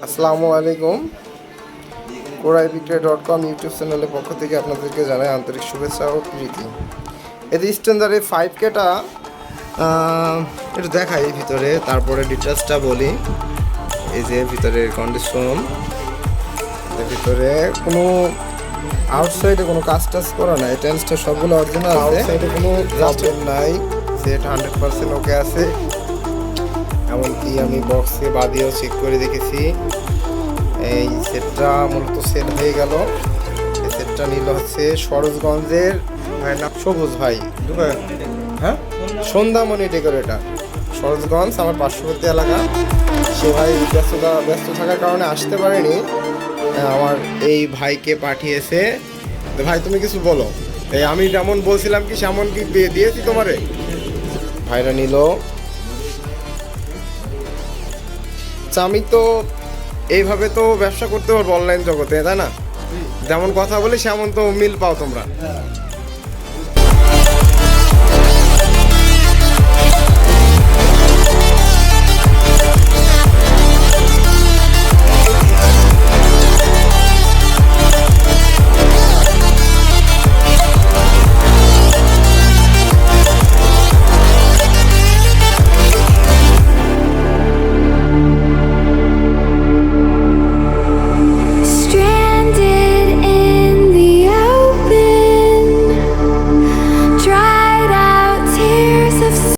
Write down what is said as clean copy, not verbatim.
আসসালামু আলাইকুম। কোরাইবিক্রয়.com ইউটিউব চ্যানেলের পক্ষ থেকে আপনাদেরকে জানাই আন্তরিক শুভেচ্ছা ও প্রীতি। এই যে স্ট্যান্ডার্ডের 5Kটা একটু দেখাই ভিতরে, তারপরে ডিটেলসটা বলি। এই যে ভিতরের কন্ডিশন, ভিতরে কোনো আউটসাইডে কোনো কাজ টাজ করা নাই, টেন্সটা সবগুলো অরিজিনাল আছে, আউটসাইডে কোনো প্রবলেম নাই, সেট 100% ওকে আছে। এমনকি আমি বক্সে বাদিয়েও চেক করে দেখেছি। এই সেটটা মূলত সেল হয়ে গেল। এই সেটটা নিল হচ্ছে সরোজগঞ্জের ভাইয়ের নাম সবুজ ভাই, হ্যাঁ, সন্ধ্যামণি ডেকোরেটর, সরোজগঞ্জ আমার পার্শ্ববর্তী এলাকা। সে ভাই ব্যস্ত থাকার কারণে আসতে পারেনি, আমার এই ভাইকে পাঠিয়েছে। তো ভাই তুমি কিছু বলো, এই আমি যেমন বলছিলাম কি সেমন কি দিয়েছি তোমারে? ভাইরা নিল। আমি তো এইভাবে তো ব্যবসা করতে পারবো অনলাইন জগতে, তাই না? যেমন কথা বলি সেমন তো মিল পাও তোমরা।